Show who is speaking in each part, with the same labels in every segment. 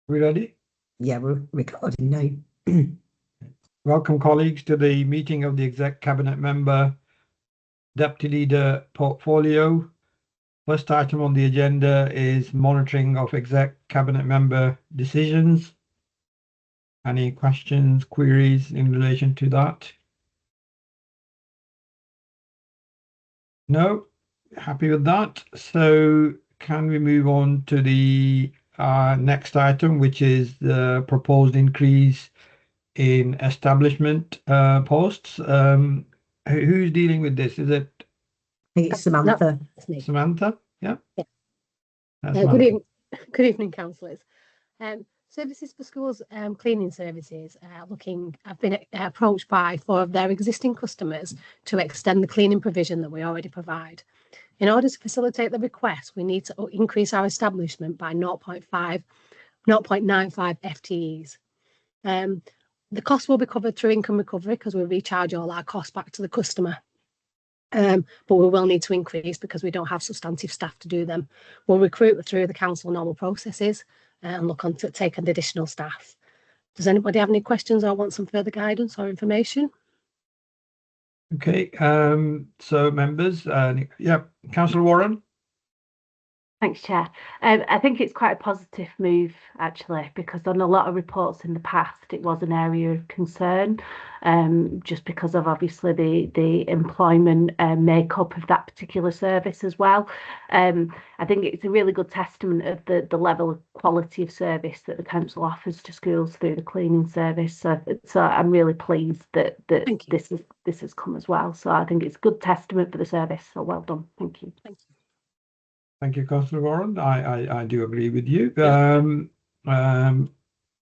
Speaker 1: We ready?
Speaker 2: Yeah, we're recording now.
Speaker 1: Welcome, colleagues, to the meeting of the Exec Cabinet Member Deputy Leader Portfolio. First item on the agenda is monitoring of Exec Cabinet Member decisions. Any questions, queries in relation to that? No? Happy with that. So can we move on to the next item, which is the proposed increase in establishment posts? Who's dealing with this? Is it
Speaker 2: I think it's Samantha.
Speaker 1: Samantha? Yeah.
Speaker 3: Yeah.
Speaker 1: Samantha.
Speaker 3: Good evening, councillors. Services for Schools cleaning services I've been approached by 4 of their existing customers to extend the cleaning provision that we already provide. In order to facilitate the request, we need to increase our establishment by 0.95 FTEs. The cost will be covered through income recovery because we recharge all our costs back to the customer. But we will need to increase because we don't have substantive staff to do them. We'll recruit through the council normal processes and look on to take an additional staff. Does anybody have any questions or want some further guidance or information?
Speaker 1: Okay, so members, yeah, Councillor Warren.
Speaker 4: Thanks, Chair. I think it's quite a positive move, actually, because on a lot of reports in the past, it was an area of concern, just because of obviously the employment makeup of that particular service as well. I think it's a really good testament of the level of quality of service that the council offers to schools through the cleaning service. So I'm really pleased that this has come as well. So I think it's a good testament for the service. So well done. Thank you.
Speaker 3: Thank you.
Speaker 1: Thank you, Councillor Warren. I do agree with you.
Speaker 3: Yeah.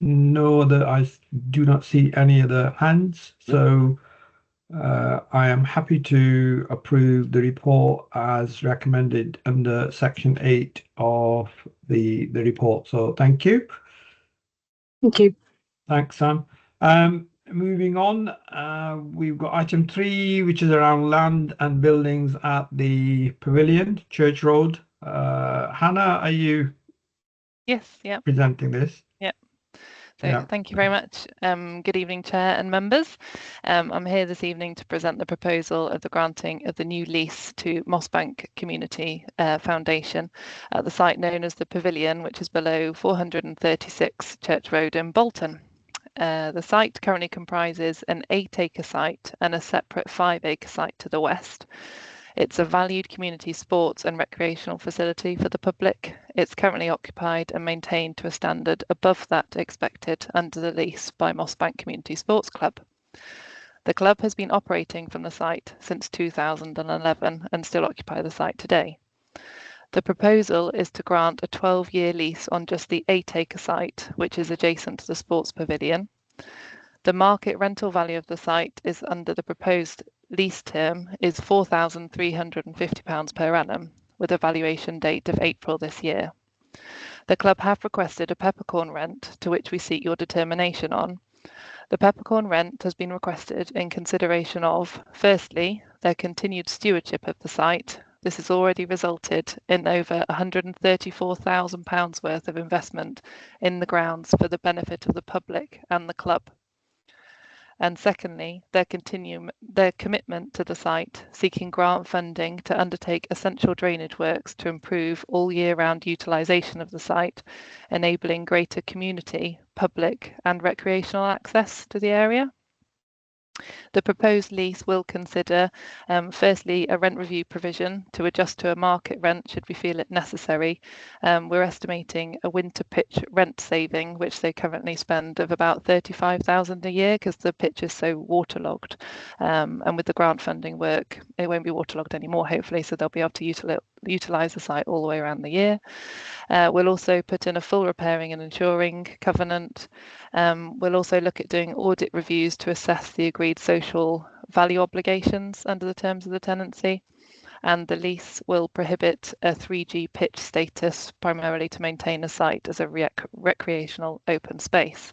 Speaker 1: No other, I do not see any other hands. So I am happy to approve the report as recommended under section 8 of the report. So thank you.
Speaker 3: Thank you.
Speaker 1: Thanks, Sam. Moving on, we've got item 3, which is around land and buildings at the Pavilion, Church Road. Hannah, are you presenting this?
Speaker 5: So thank you very much. Good evening, Chair and members. I'm here this evening to present the proposal of the granting of the new lease to Mossbank Community Foundation at the site known as the Pavilion, which is below 436 Church Road in Bolton. The site currently comprises an 8-acre site and a separate 5-acre site to the west. It's a valued community sports and recreational facility for the public. It's currently occupied and maintained to a standard above that expected under the lease by Mossbank Community Sports Club. The club has been operating from the site since 2011 and still occupy the site today. The proposal is to grant a 12-year lease on just the 8-acre site, which is adjacent to the sports pavilion. The market rental value of the site is under the proposed lease term is £4,350 per annum, with a valuation date of April this year. The club have requested a peppercorn rent, to which we seek your determination on. The peppercorn rent has been requested in consideration of, firstly, their continued stewardship of the site. This has already resulted in over £134,000 worth of investment in the grounds for the benefit of the public and the club. And secondly, their commitment to the site, seeking grant funding to undertake essential drainage works to improve all year-round utilisation of the site, enabling greater community, public and recreational access to the area. The proposed lease will consider, firstly, a rent review provision to adjust to a market rent should we feel it necessary. We're estimating a winter pitch rent saving, which they currently spend, of about £35,000 a year because the pitch is so waterlogged. And with the grant funding work, it won't be waterlogged anymore, hopefully, so they'll be able to utilise the site all the way around the year. We'll also put in a full repairing and insuring covenant. We'll also look at doing audit reviews to assess the agreed social value obligations under the terms of the tenancy. And the lease will prohibit a 3G pitch status, primarily to maintain a site as a recreational open space.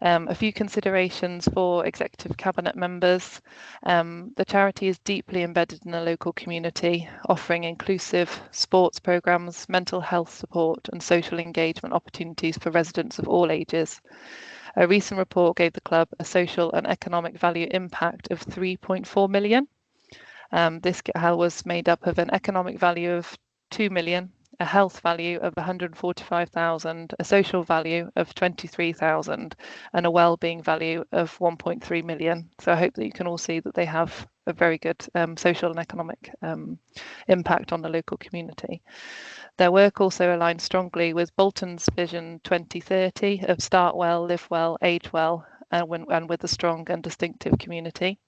Speaker 5: A few considerations for executive cabinet members. The charity is deeply embedded in the local community, offering inclusive sports programmes, mental health support and social engagement opportunities for residents of all ages. A recent report gave the club a social and economic value impact of 3.4 million. This was made up of an economic value of 2 million, a health value of 145,000, a social value of 23,000, and a well-being value of 1.3 million. So I hope that you can all see that they have a very good social and economic impact on the local community. Their work also aligns strongly with Bolton's Vision 2030 of start well, live well, age well, and with a strong and distinctive community.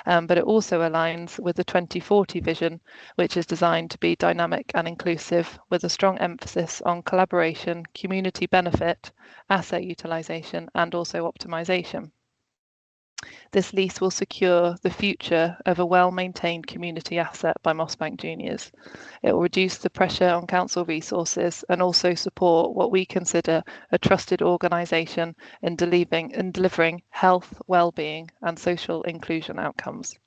Speaker 5: But it also aligns with the 2040 vision, which is designed to be dynamic and inclusive, with a strong emphasis on collaboration, community benefit, asset utilisation, and also optimisation. This lease will secure the future of a well-maintained community asset by Mossbank Juniors. It will reduce the pressure on council resources and also support what we consider a trusted organisation in delivering health, well-being and social inclusion outcomes.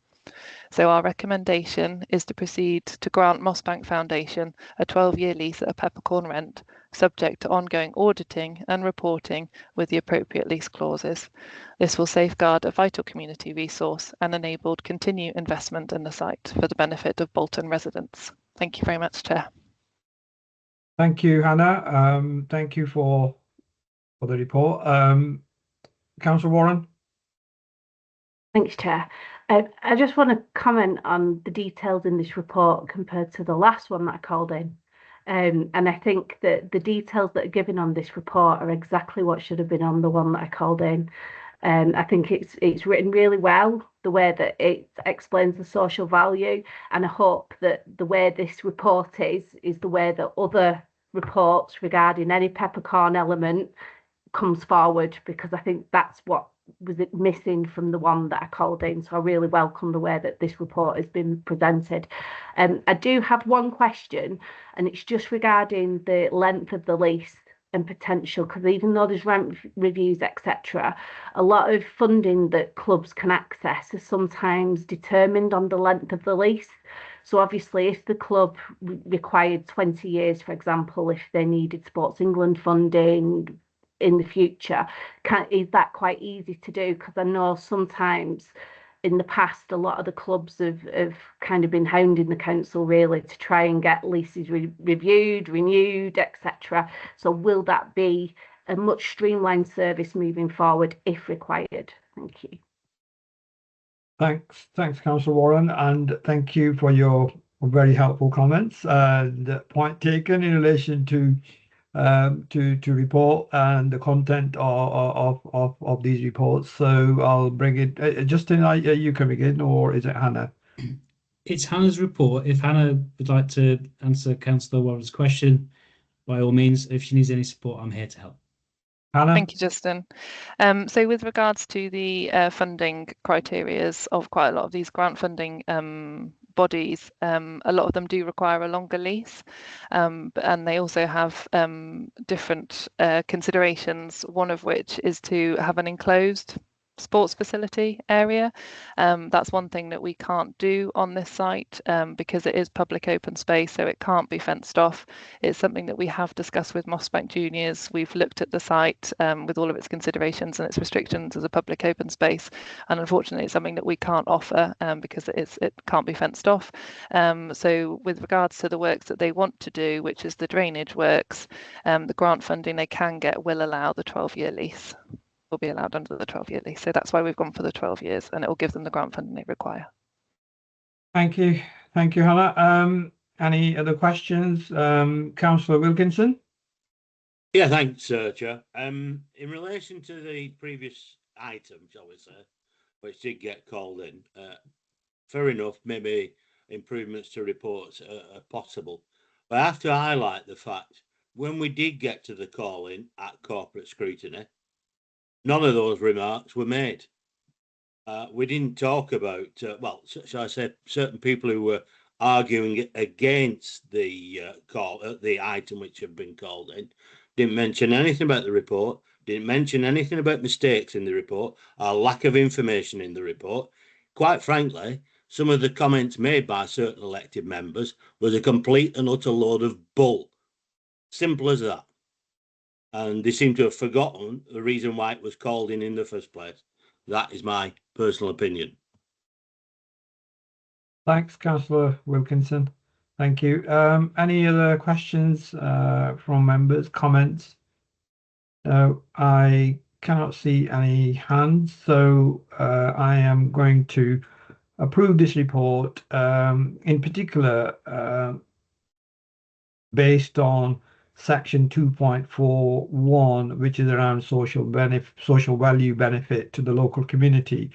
Speaker 5: So our recommendation is to proceed to grant Mossbank Foundation a 12-year lease at a peppercorn rent, subject to ongoing auditing and reporting with the appropriate lease clauses. This will safeguard a vital community resource and enable continued investment in the site for the benefit of Bolton residents. Thank you very much, Chair.
Speaker 1: Thank you, Hannah. Thank you for the report. Councillor Warren.
Speaker 4: Thanks, Chair. I just want to comment on the details in this report compared to the last one that I called in. And I think that the details that are given on this report are exactly what should have been on the one that I called in. I think it's written really well, the way that it explains the social value, and I hope that the way this report is the way that other reports regarding any peppercorn element comes forward, because I think that's what was it missing from the one that I called in. So I really welcome the way that this report has been presented. I do have one question, and it's just regarding the length of the lease and potential, because even though there's rent reviews, etc., a lot of funding that clubs can access is sometimes determined on the length of the lease. So obviously, if the club required 20 years, for example, if they needed Sports England funding in the future, is that quite easy to do? Because I know sometimes in the past a lot of the clubs have kind of been hounding the council really to try and get leases reviewed, renewed, etc. So will that be a much streamlined service moving forward if required? Thank you.
Speaker 1: Thanks, Councillor Warren, and thank you for your very helpful comments and point taken in relation to report and the content of these reports. So I'll bring it. Justin, are you coming in, or is it Hannah?
Speaker 6: It's Hannah's report. If Hannah would like to answer Councillor Warren's question, by all means, if she needs any support, I'm here to help.
Speaker 1: Hannah?
Speaker 5: Thank you, Justin. So with regards to the funding criteria of quite a lot of these grant funding bodies, a lot of them do require a longer lease, and they also have different considerations, one of which is to have an enclosed sports facility area. That's one thing that we can't do on this site because it is public open space, so it can't be fenced off. It's something that we have discussed with Mossbank Juniors. We've looked at the site with all of its considerations and its restrictions as a public open space, and unfortunately it's something that we can't offer because it can't be fenced off. So with regards to the works that they want to do, which is the drainage works, the grant funding they can get will allow the 12-year lease. Will be allowed under the 12-year lease. So that's why we've gone for the 12 years, and it will give them the grant funding they require.
Speaker 1: Thank you, Hannah. Any other questions? Councillor Wilkinson?
Speaker 7: Yeah, thanks, Chair. In relation to the previous item, shall we say, which did get called in, fair enough, maybe improvements to reports are possible. But I have to highlight the fact, when we did get to the call-in at corporate scrutiny, none of those remarks were made. We didn't talk about, well, shall I say, certain people who were arguing against the the item which had been called in. Didn't mention anything about the report. Didn't mention anything about mistakes in the report or lack of information in the report. Quite frankly, some of the comments made by certain elected members was a complete and utter load of bull. Simple as that. And they seem to have forgotten the reason why it was called in the first place. That is my personal opinion.
Speaker 1: Thanks, Councillor Wilkinson. Thank you. Any other questions from members, comments? No, I cannot see any hands, so I am going to approve this report, in particular based on section 2.41, which is around social value benefit to the local community,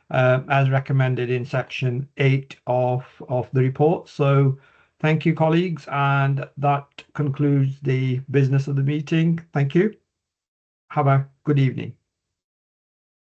Speaker 1: as recommended in section 8 of the report. So thank you, colleagues, and that concludes the business of the meeting. Thank you. Have a good evening.